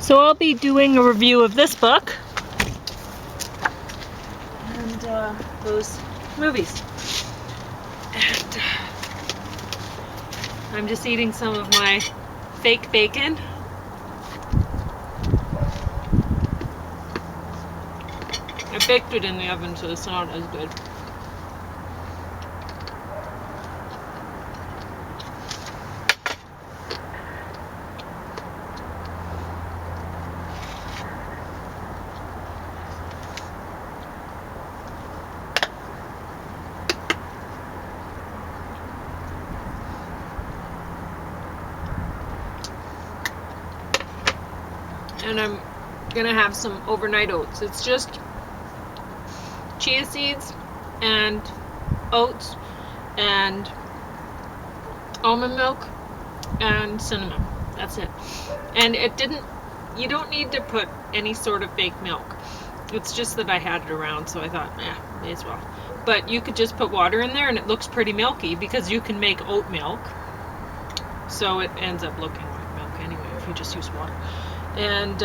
So I'll be doing a review of this book and those movies. And I'm just eating some of my fake bacon. I baked it in the oven, so it's not as good. And I'm gonna have some overnight oats. It's just chia seeds and oats and almond milk and cinnamon. That's it. And you don't need to put any sort of fake milk. It's just that I had it around, so I thought, may as well. But you could just put water in there and it looks pretty milky because you can make oat milk. So it ends up looking like milk anyway if you just use water. And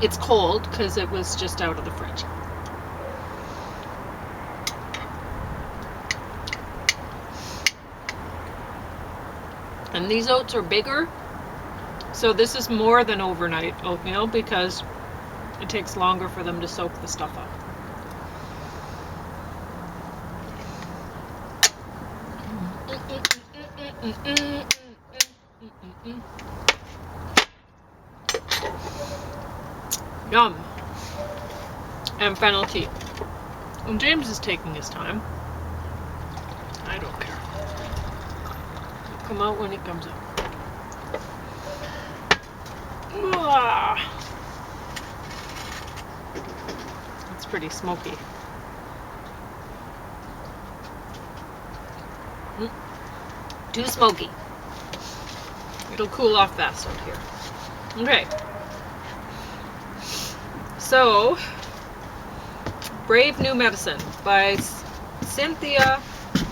it's cold because it was just out of the fridge. And these oats are bigger, so this is more than overnight oatmeal because it takes longer for them to soak the stuff up. Yum. And fennel tea. And James is taking his time. I don't care. It'll come out when it comes out. It's pretty smoky. Too smoky. It'll cool off fast out here. Okay. So, Brave New Medicine by Cynthia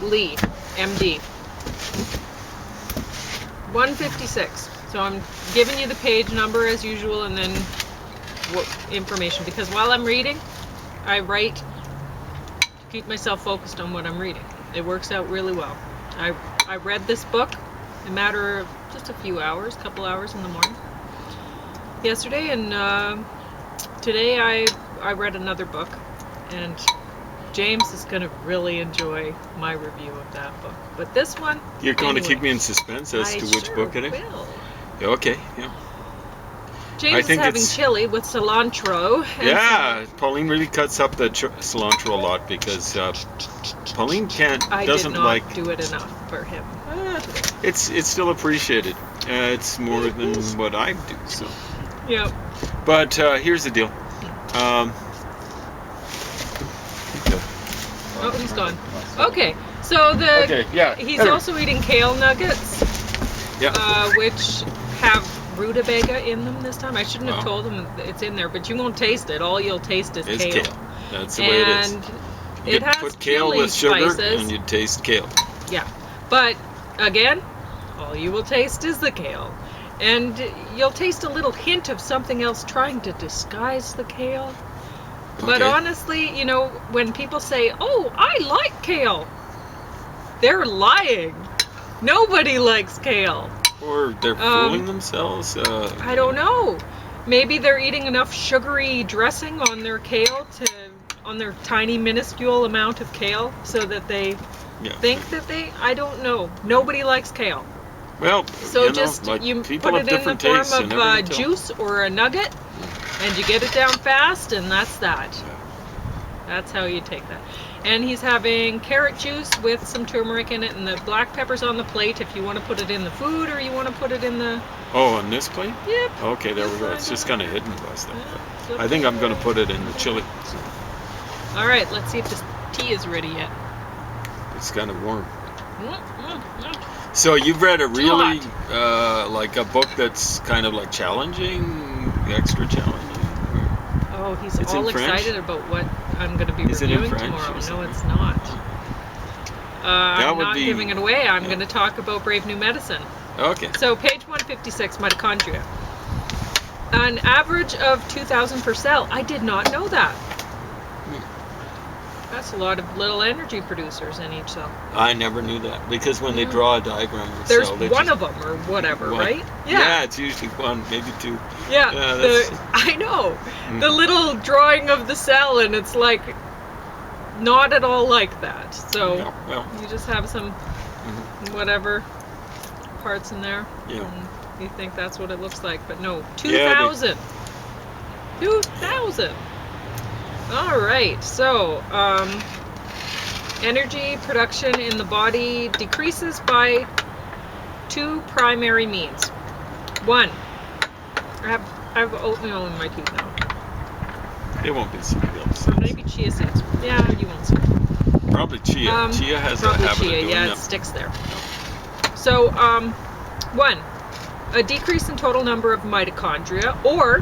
Lee, MD. 156. So I'm giving you the page number as usual and then information, because while I'm reading, I write to keep myself focused on what I'm reading. It works out really well. I read this book in a matter of just a few hours, couple hours in the morning yesterday, and today I read another book, and James is going to really enjoy my review of that book. But this one... You're going to keep me in suspense as to which book it is? Will. Okay, yeah. James is having chili with cilantro. Yeah, Pauline really cuts up the cilantro a lot because Pauline doesn't like... do it enough for him. It's still appreciated. It's more than what I do, so... Yep. But here's the deal. Oh, he's gone. Okay, so he's also eating kale nuggets, which have rutabaga in them this time. I shouldn't have told him it's in there, but you won't taste it. All you'll taste is kale. That's the way it is. And it has put kale with sugar spices. and you taste kale. Yeah, but again, all you will taste is the kale. And you'll taste a little hint of something else trying to disguise the kale. But honestly, you know, when people say, oh, I like kale, they're lying. Nobody likes kale. Or they're fooling themselves. I don't know. Maybe they're eating enough sugary dressing on their kale, on their tiny, minuscule amount of kale, so that they think that I don't know. Nobody likes kale. Well, so you put it in the form of juice or a nugget, and you get it down fast, and that's that. That's how you take that. And he's having carrot juice with some turmeric in it, and the black pepper's on the plate if you want to put it in the food or you want to put it in the... Oh, on this plate? Yep. Okay, there we go. It's just kind of hidden to us, though. I think I'm going to put it in the chili. So. All right, let's see if this tea is ready yet. It's kind of warm. So you've read a really, like a book that's kind of like challenging, extra challenging? Oh, he's all excited about what I'm going to be reviewing tomorrow. No, it's not. I'm not giving it away. I'm going to talk about Brave New Medicine. Okay. So page 156, mitochondria. an average of 2,000 per cell. I did not know that. That's a lot of little energy producers in each cell. I never knew that, because when they draw a diagram of a There's cell, they one just, of them or whatever, one. right? Yeah, it's usually one, maybe two. Yeah, Yeah, I know. The little drawing of the cell, and it's like not at all like that. So Yeah, well, you just have some whatever parts in there. Yeah. And you think that's what it looks like, but no. Yeah, 2,000. 2,000. All right. So energy production in the body decreases by two primary means. One, I have oatmeal in my teeth now. it won't be something else. Or maybe chia seeds. Yeah, you won't see. Probably chia. Chia has a Probably habit chia, of doing yeah, that. it sticks there. So, one, a decrease in total number of mitochondria, or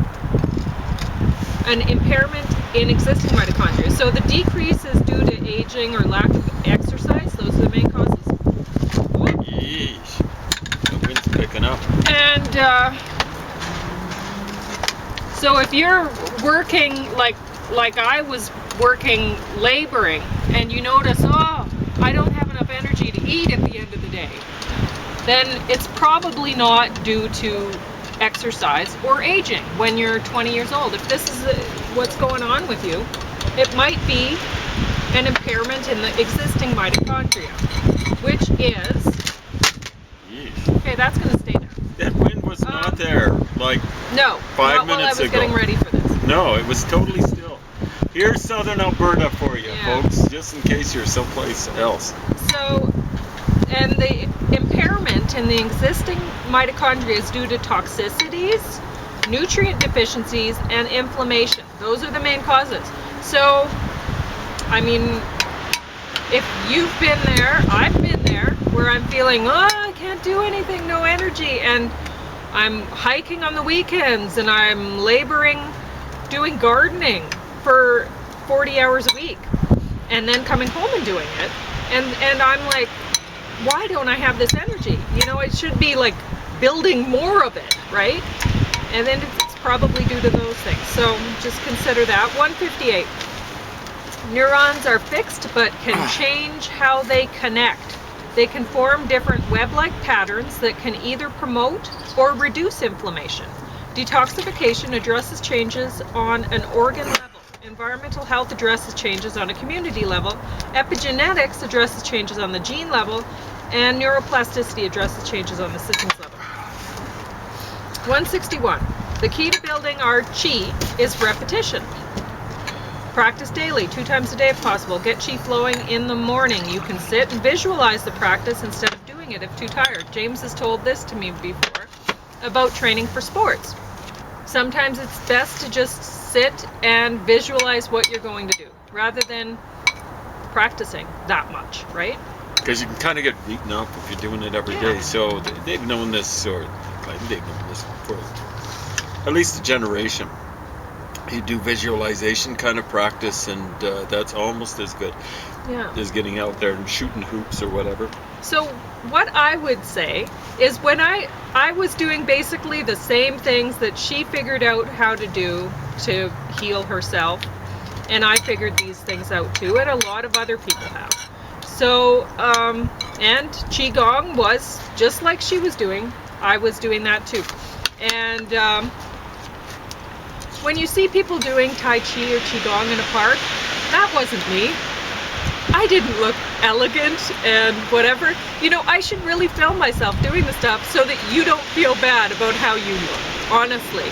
an impairment in existing mitochondria. So the decrease is due to aging or lack of exercise. Those are the main causes. Yeesh. The wind's picking up. And so if you're working like I was working laboring, and you notice, oh, I don't have enough energy to eat at the end of the day, then it's probably not due to exercise or aging when you're 20 years old. If this is what's going on with you, it might be an impairment in the existing mitochondria, which is, Yeesh. okay, that's going to stay there. That wind was not there, like, No, 5 not while I minutes was ago. getting ready for this. no, it was totally still. Here's southern Alberta for you, Yeah. folks, just in case you're someplace else. So, and the impairment in the existing mitochondria is due to toxicities, nutrient deficiencies, and inflammation. Those are the main causes. So, I mean, if you've been there, I've been there, where I'm feeling, oh, I can't do anything, no energy, and I'm hiking on the weekends, and I'm laboring, doing gardening for 40 hours a week, and then coming home and doing it, and I'm like, why don't I have this energy? You know, it should be like building more of it, right? And then it's probably due to those things. So just consider that. 158. Neurons are fixed but can change how they connect. They can form different web-like patterns that can either promote or reduce inflammation. Detoxification addresses changes on an organ level. Environmental health addresses changes on a community level. Epigenetics addresses changes on the gene level. And neuroplasticity addresses changes on the systems level. 161. The key to building our chi is repetition. Practice daily, 2 times a day if possible. Get chi flowing in the morning. You can sit and visualize the practice instead of doing it if too tired. James has told this to me before about training for sports. Sometimes it's best to just sit and visualize what you're going to do rather than practicing that much, right? Because you can kind of get beaten up if you're doing it every day. So they've known this, or they've known this for at least a generation. You do visualization kind of practice, and that's almost as good as getting out there and shooting hoops or whatever. So what I would say is, when I was doing basically the same things that she figured out how to do to heal herself, and I figured these things out too, and a lot of other people have. So, and Qigong was just like she was doing. I was doing that too. And when you see people doing Tai Chi or Qigong in a park, that wasn't me. I didn't look elegant and whatever. You know, I should really film myself doing the stuff so that you don't feel bad about how you look, honestly.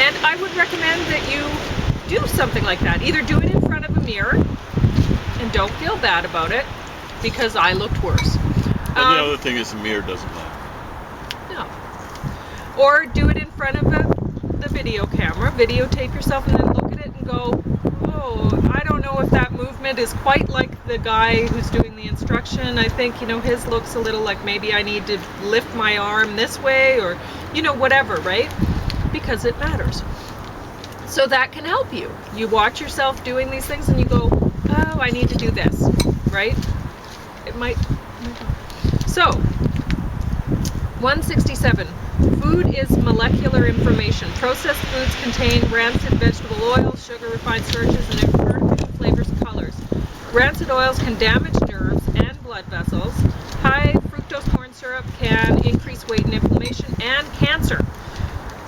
And I would recommend that you do something like that. Either do it in front of a mirror, and don't feel bad about it, because I looked worse. And the other thing is, the mirror doesn't lie. No. Or do it in front of the video camera, videotape yourself, and then look at it and go, oh, I don't know if that movement is quite like the guy who's doing the instruction. I think, you know, his looks a little like maybe I need to lift my arm this way, or, you know, whatever, right? Because it matters. So that can help you. You watch yourself doing these things and you go, oh, I need to do this, right? It might. So, 167. Food is molecular information. Processed foods contain rancid vegetable oils, sugar, refined starches, and artificial flavors and colors. Rancid oils can damage nerves and blood vessels. High fructose corn syrup can increase weight and inflammation and cancer.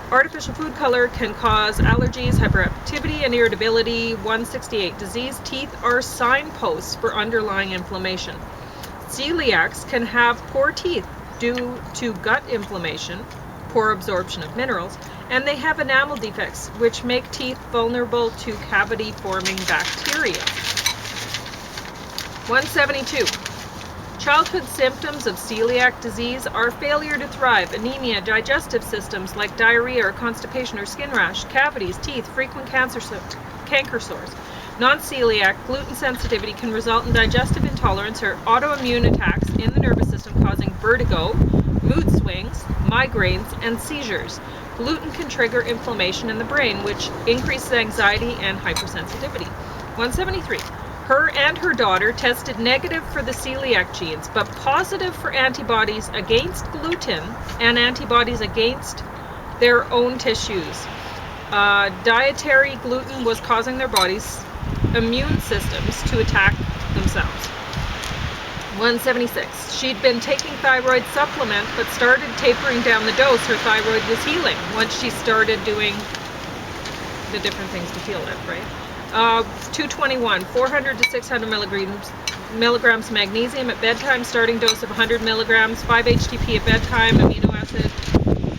Artificial food color can cause allergies, hyperactivity, and irritability. 168. Diseased teeth are signposts for underlying inflammation. Celiacs can have poor teeth due to gut inflammation, poor absorption of minerals, and they have enamel defects, which make teeth vulnerable to cavity-forming bacteria. 172. Childhood symptoms of celiac disease are failure to thrive, anemia, digestive systems like diarrhea or constipation or skin rash, cavities, teeth, frequent canker sores. Non-celiac gluten sensitivity can result in digestive intolerance or autoimmune attacks in the nervous system, causing vertigo, mood swings, migraines, and seizures. Gluten can trigger inflammation in the brain, which increases anxiety and hypersensitivity. 173. Her and her daughter tested negative for the celiac genes, but positive for antibodies against gluten and antibodies against their own tissues. Dietary gluten was causing their bodies' immune systems to attack themselves. 176. She'd been taking thyroid supplement, but started tapering down the dose. Her thyroid was healing once she started doing the different things to heal it, right? 221. 400 to 600 milligrams magnesium at bedtime, starting dose of 100 milligrams. 5 HTP at bedtime. Amino acid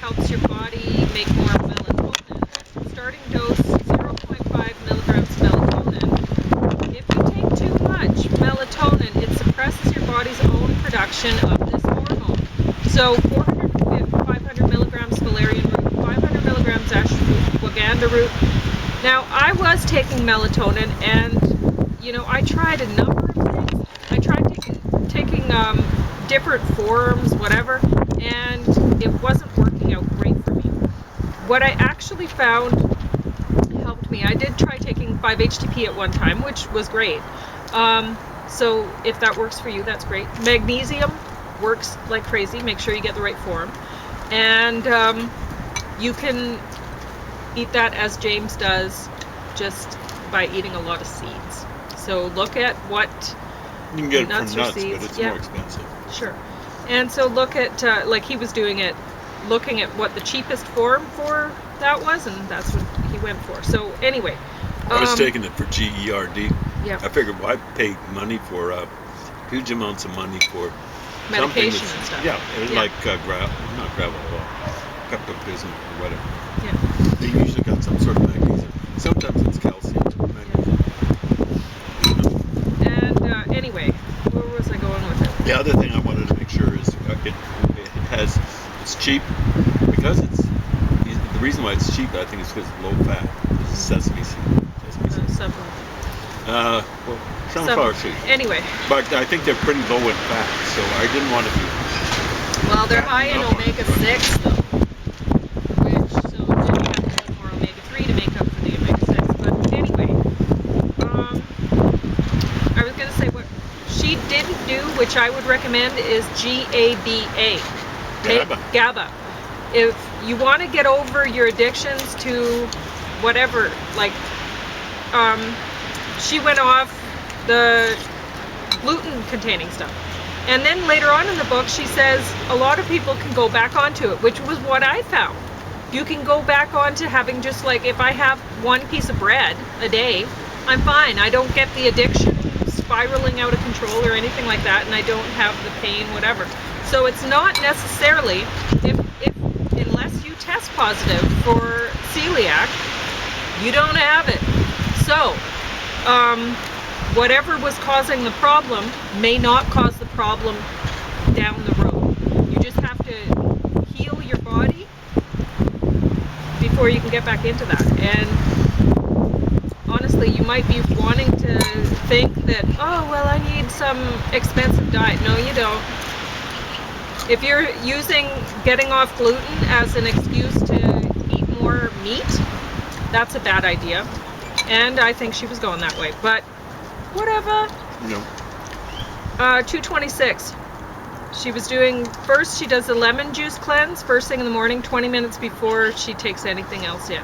helps your body make more melatonin. Starting dose 0.5 milligrams melatonin. If you take too much melatonin, it suppresses your body's own production of this hormone. So 400 to 500 milligrams valerian root, 500 milligrams ashwagandha root. Now, I was taking melatonin, and, you know, I tried a number of things. I tried taking different forms, whatever, and it wasn't working out great for me. What I actually found helped me, I did try taking 5-HTP at one time, which was great. So if that works for you, that's great. Magnesium works like crazy. Make sure you get the right form. And you can eat that as James does, just by eating a lot of seeds. So look at what You can get it nuts from or nuts, seeds. but it's Yeah. more expensive. Sure. And so look at, like he was doing it, looking at what the cheapest form for that was, and that's what he went for. So anyway. I was taking it for GERD. Yeah. I figured, well, I paid money for huge amounts of money for something Medication that's- and stuff. Yeah, it was Yeah. like not gravel, pepto-bismol or whatever. Yeah. They usually got some sort of magnesium. Sometimes it's calcium. Magnesium. And anyway, where was I going with it? The other thing I wanted to make sure is it's cheap because the reason why it's cheap, I think, is because it's low fat. It's sesame seed. Supplement. Well, sunflower seed. Anyway, But I think they're pretty low in fat, so I didn't want to be. well, they're high in Fattening up on omega-6 though, which so then you have to have more omega-3 to make up for the omega-6. But anyway, I was gonna say what she didn't do, which I would recommend, is GABA. GABA. GABA. If you want to get over your addictions to whatever, like, she went off the gluten-containing stuff. And then later on in the book, she says a lot of people can go back onto it, which was what I found. You can go back onto having just like, if I have one piece of bread a day, I'm fine. I don't get the addiction spiraling out of control or anything like that, and I don't have the pain, whatever. So it's not necessarily, unless you test positive for celiac, you don't have it. So, whatever was causing the problem may not cause the problem down the road. You just have to heal your body before you can get back into that. And honestly, you might be wanting to think that, oh, well, I need some expensive diet. No, you don't. If you're using getting off gluten as an excuse to eat more meat, that's a bad idea. And I think she was going that way. But whatever. No. 226. She was doing, first she does the lemon juice cleanse first thing in the morning, 20 minutes before she takes anything else in.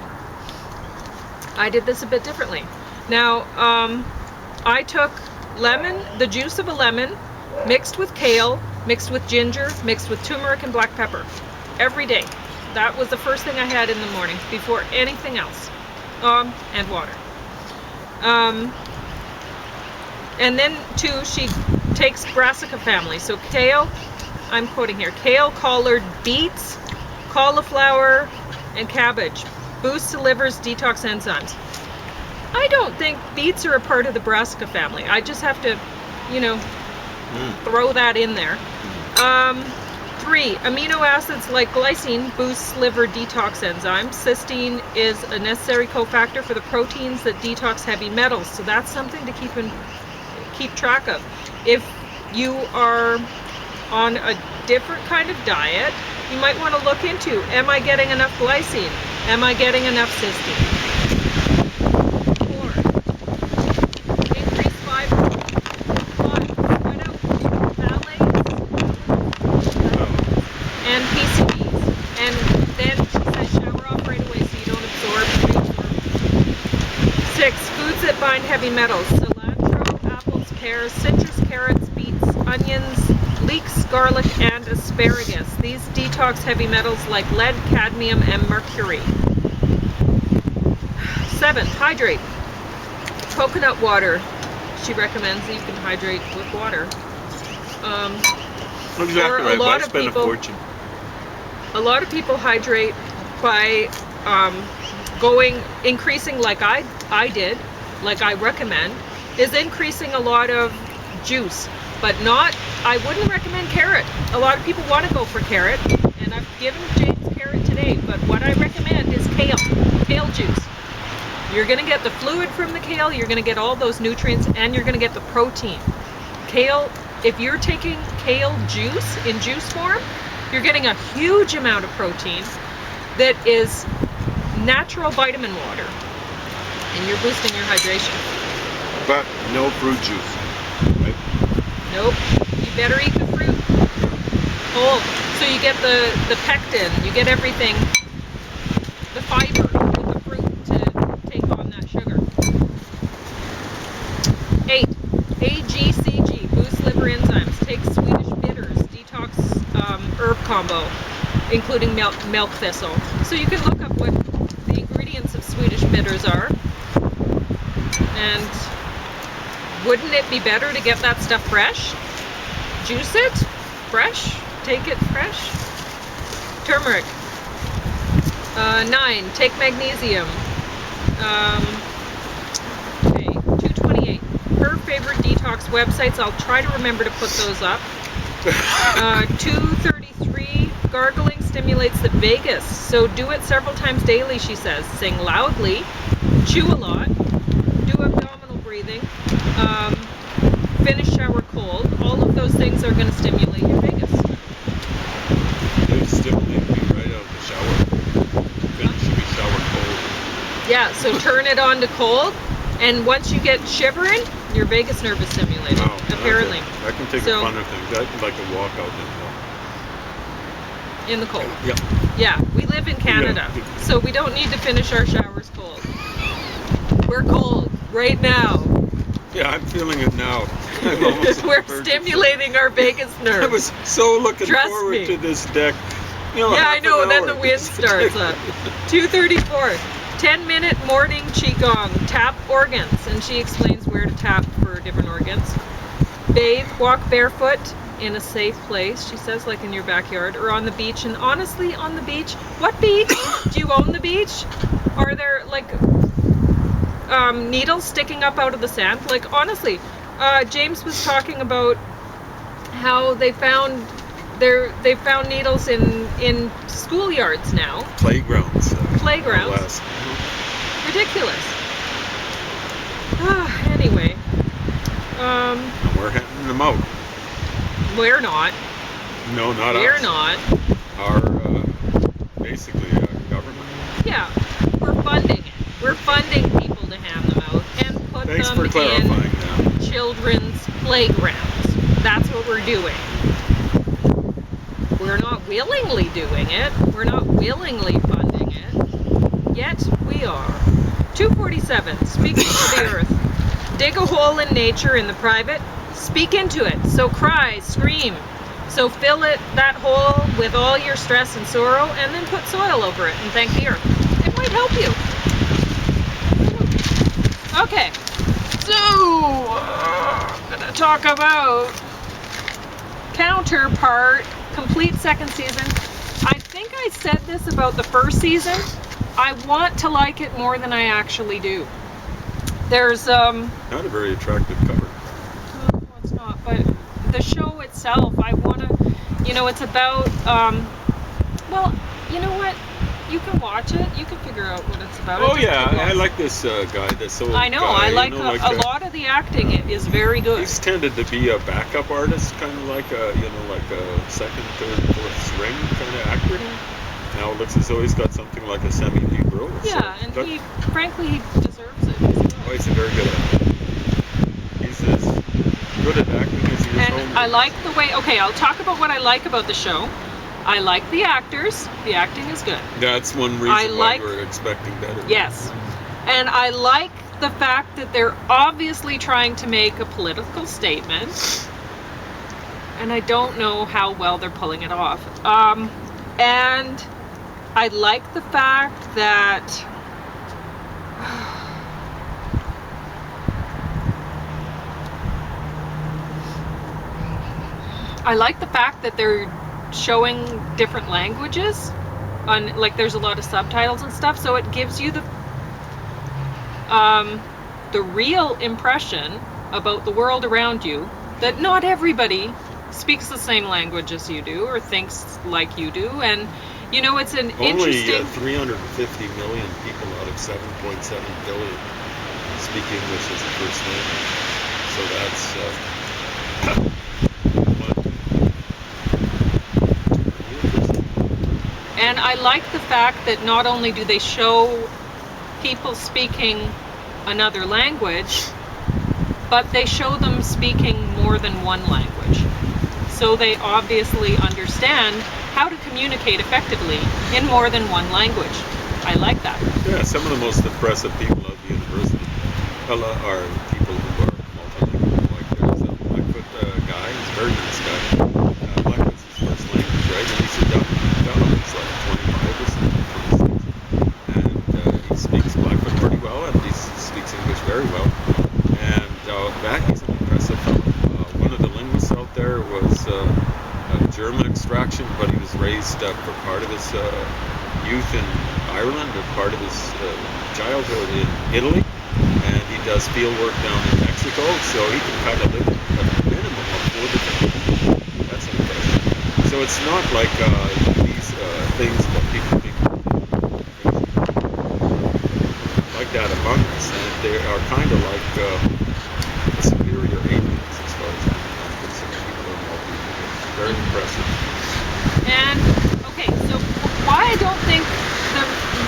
I did this a bit differently. Now, I took the juice of a lemon, mixed with kale, mixed with ginger, mixed with turmeric and black pepper every day. That was the first thing I had in the morning before anything else. And water. And then too, she takes brassica family. So kale, I'm quoting here, kale, collard, beets, cauliflower, and cabbage. Boosts the liver's detox enzymes. I don't think beets are a part of the brassica family. I just have to, throw that in there. 3, amino acids like glycine boosts liver detox enzymes. Cysteine is a necessary cofactor for the proteins that detox heavy metals. So that's something to keep track of. If you are on a different kind of diet, you might want to look into, am I getting enough glycine? Am I getting enough cysteine? 4, increase fiber. 5, sweat out phthalates and PCBs. And then she says shower off right away so you don't absorb. 6, foods that bind heavy metals. Cilantro, apples, pears, citrus, carrots, beets, onions, leeks, garlic, and asparagus. These detox heavy metals like lead, cadmium, and mercury. 7, hydrate. Coconut water. She recommends that you can hydrate with water. Exactly right. Why spend a fortune? A lot of people hydrate by increasing like I did, like I recommend, is increasing a lot of juice. But I wouldn't recommend carrot. A lot of people want to go for carrot, and I've given James carrot today, but what I recommend is kale juice. You're going to get the fluid from the kale, you're going to get all those nutrients, and you're going to get the protein. Kale, if you're taking kale juice in juice form, you're getting a huge amount of protein that is natural vitamin water, and you're boosting your hydration. But no fruit juice, right? Nope. You better eat the fruit whole. So you get the pectin, you get everything, the fiber with the fruit to take on that sugar. 8, AGCG, boosts liver enzymes. Take Swedish bitters, detox herb combo, including milk thistle. So you can look up what the ingredients of Swedish bitters are. And wouldn't it be better to get that stuff fresh? Juice it fresh, take it fresh. Turmeric. 9, take magnesium. Okay, 228. Her favorite detox websites, I'll try to remember to put those up. 233, gargling stimulates the vagus, so do it several times daily, she says. Sing loudly, chew a lot, do abdominal breathing, finish shower cold. All of those things are going to stimulate your vagus. They stimulate me right out of the shower. Finishing a shower cold. Yeah, so turn it on to cold, and once you get shivering, your vagus nerve is stimulated, apparently. Okay. I can take a funner thing. I can like a walk out in the cold. Yeah. Yeah, we live in Canada, so we don't need to finish our showers cold. We're cold right now. Yeah, I'm feeling it now. We're stimulating our vagus nerve. I was so looking forward to this deck. Yeah, I know, and then the wind starts up. 234. 10-minute morning qigong. Tap organs, and she explains where to tap for different organs. Bathe, walk barefoot in a safe place, she says, like in your backyard or on the beach. And honestly, on the beach, what beach? Do you own the beach? Are there like needles sticking up out of the sand? Like honestly, James was talking about how they found needles in schoolyards now. Playgrounds. Playgrounds. Ridiculous. Anyway. We're handing them out. We're not. No, not us. We're not. Our, basically, government. Yeah, we're funding it. We're funding people to hand them out and put Thanks them for clarifying in that. children's playgrounds. That's what we're doing. we're not willingly doing it. We're not willingly funding it. Yet we are. 247, speaking to the earth. Dig a hole in nature in the private. Speak into it. So cry, scream. So fill that hole with all your stress and sorrow, and then put soil over it and thank the earth. It might help you. Okay, so I'm gonna talk about Counterpart, complete second season. I think I said this about the first season. I want to like it more than I actually do. There's Not a very attractive cover. no, it's not, but the show itself, I want to, it's about, well, you know what? You can watch it. You can figure out what it's about. Oh It's yeah, just- I like this guy. This old I know. guy, I like a a lot of the acting. It is very good. He's tended to be a backup artist, kind of like a second, third, fourth string kind of actor. Now it looks as though he's got something like a semi-lead role. Yeah, so and that- he, frankly, he deserves it. He's good. Oh, he's a very good actor. He's as good at acting as he is And homely. I like the way. Okay, I'll talk about what I like about the show. I like the actors. The acting is good. That's one reason I why like- we're expecting better. Yes. And I like the fact that they're obviously trying to make a political statement. And I don't know how well they're pulling it off. And I like the fact that they're showing different languages on, like, there's a lot of subtitles and stuff, so it gives you the real impression about the world around you, that not everybody speaks the same language as you do or thinks like you do, and it's an Only interesting 350 million people out of 7.7 billion speak English as a first language. So that's And I like the fact that not only do they show people speaking another language, but they show them speaking more than one language. So they obviously understand how to communicate effectively in more than one language. I like that. yeah, some of the most impressive people at the university are people who are multilingual. Like there's a Blackfoot guy, he's a very nice guy. Blackfoot's his first language, right? And he's a young fellow, he's like 25 or something, 26. And he speaks Blackfoot pretty well, and he speaks English very well. And he's an impressive fellow. One of the linguists out there was German extraction, but he was raised for part of his youth in Ireland and part of his childhood in Italy, and he does field work down in Mexico, so he can kind of live at a minimum of 4 different languages. That's impressive. So it's not like these things that people think like that among us, and they are kind of like superior aliens as far as I'm concerned. People are multilingual. Very impressive. And okay, so why I don't think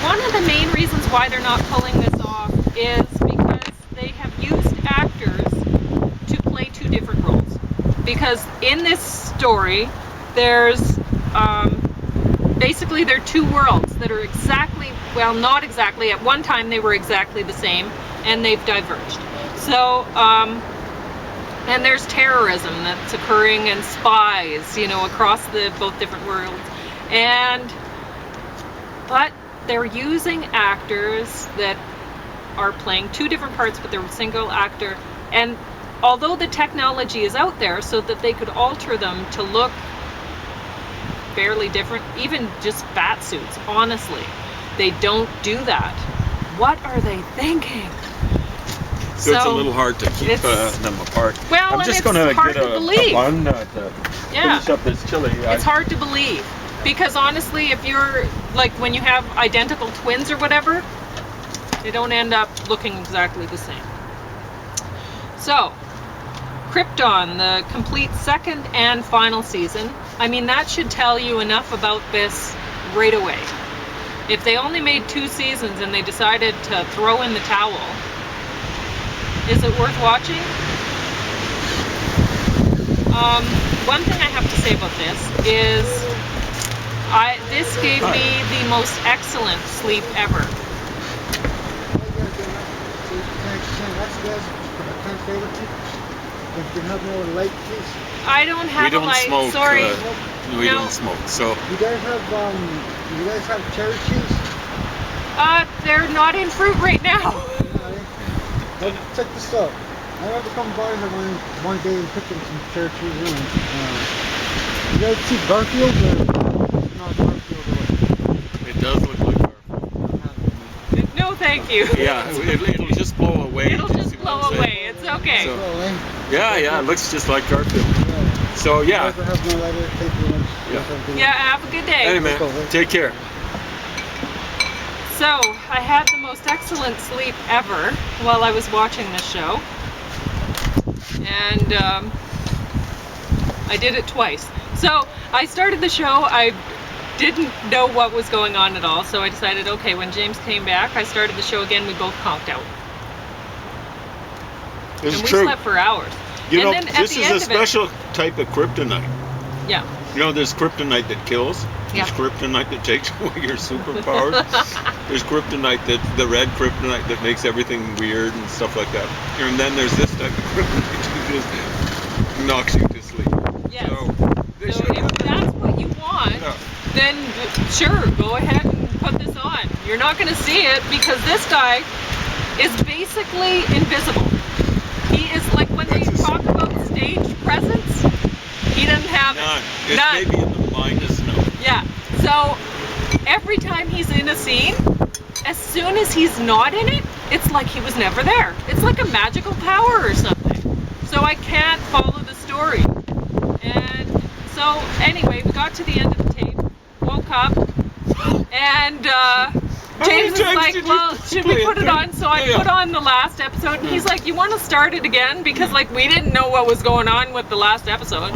one of the main reasons why they're not pulling this off is because they have used actors to play 2 different roles. Because in this story, there's basically there are 2 worlds that are exactly, well, not exactly, at one time they were exactly the same, and they've diverged. So and there's terrorism that's occurring and spies, across both different worlds. But they're using actors that are playing 2 different parts, but they're a single actor. And although the technology is out there so that they could alter them to look fairly different, even just bat suits, honestly, they don't do that. What are they thinking? So it's a little hard to keep it's- them apart. Well, I'm and just it's going to hard get to a believe. bun to Yeah. finish up this chili. It's hard to believe, because honestly, if you're like, when you have identical twins or whatever, they don't end up looking exactly the same. So, Krypton, the complete second and final season. I mean, that should tell you enough about this right away. If they only made 2 seasons and they decided to throw in the towel, is it worth watching? One thing I have to say about this is This gave me the most excellent sleep ever. I don't have We don't a light. smoke. Sorry. We No. don't smoke. So You guys have cherry cheese? They're not in fruit right now. Well, check this out. I had to come by here one day and pick them some cherry cheese in. You guys see Garfield? Or not Garfield? it does look like Garfield. No, thank you. Yeah, it'll just blow away. It'll you just see what I'm blow saying? away. It's okay. So- Yeah, it looks just like Garfield. So You yeah. guys have no letter. Thank you very much. Yeah. Yeah, have a good day. Hey man, take care. So, I had the most excellent sleep ever while I was watching this show. And I did it twice. So, I started the show, I didn't know what was going on at all, so I decided, okay, when James came back, I started the show again, we both conked out. It's And we true. slept for hours. You and know, then at this the is end a of it- special type of kryptonite. Yeah. You know, there's kryptonite that kills. There's Yeah. kryptonite that takes away your superpowers. There's kryptonite the red kryptonite that makes everything weird and stuff like that. And then there's this type of kryptonite that just knocks you to sleep. Yes. So, they So should if that's what you want, Yeah. then sure, go ahead and put this on. You're not going to see it because this guy is basically invisible. He is like when they That's a talk about stage presence, he doesn't have None. it. It's None. maybe in the minus note. Yeah. So every time he's in a scene, as soon as he's not in it, it's like he was never there. It's like a magical power or something. So I can't follow the story. And so anyway, we got to the end of the tape, woke up, and James is times like, did you well, should play we it put it through? on? So I Yeah. put on the last episode, and he's like, you want to start it again? Because like we didn't know what was going on with the last episode.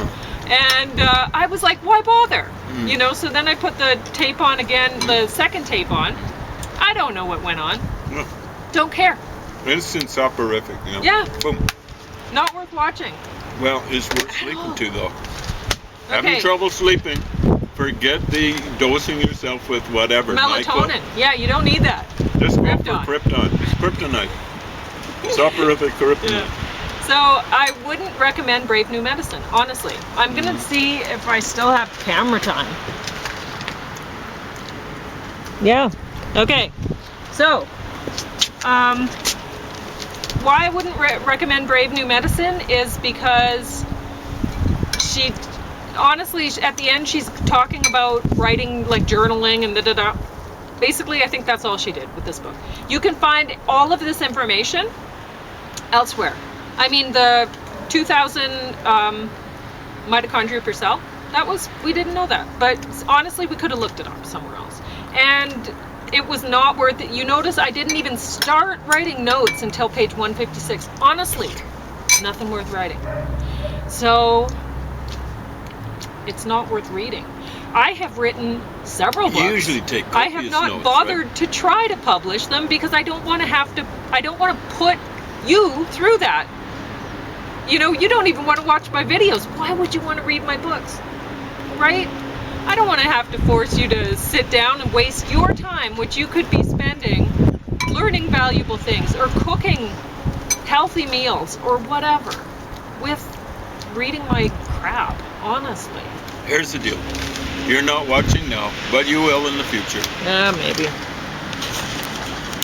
And I was like, why bother? You know, so then I put the tape on again, the second tape on. I don't know what went on. No. Don't care. Instant soporific, you know. Yeah. Boom. Not worth watching. Well, it's worth sleeping to though. Having Okay. trouble sleeping, forget the dosing yourself with whatever. Melatonin. Yeah, you don't need that. NyQuil. Just go Krypton. for Krypton. It's kryptonite. Soporific kryptonite. So I wouldn't recommend Brave New Medicine, honestly. I'm gonna see if I still have camera time. Yeah. Okay. So, why I wouldn't recommend Brave New Medicine is because she, honestly, at the end she's talking about writing, like journaling and da-da-da. Basically, I think that's all she did with this book. You can find all of this information elsewhere. I mean, the 2,000 mitochondria per cell, we didn't know that. But honestly, we could have looked it up somewhere else. And it was not worth it. You notice I didn't even start writing notes until page 156. Honestly, nothing worth writing. So, it's not worth reading. I have written several books. You usually take I have copious not notes, bothered right? to try to publish them because I don't want to put you through that. You know, you don't even want to watch my videos. Why would you want to read my books? Right? I don't want to have to force you to sit down and waste your time, which you could be spending learning valuable things or cooking healthy meals or whatever with reading my crap, honestly. Here's the deal. You're not watching now, but you will in the future. Yeah, maybe.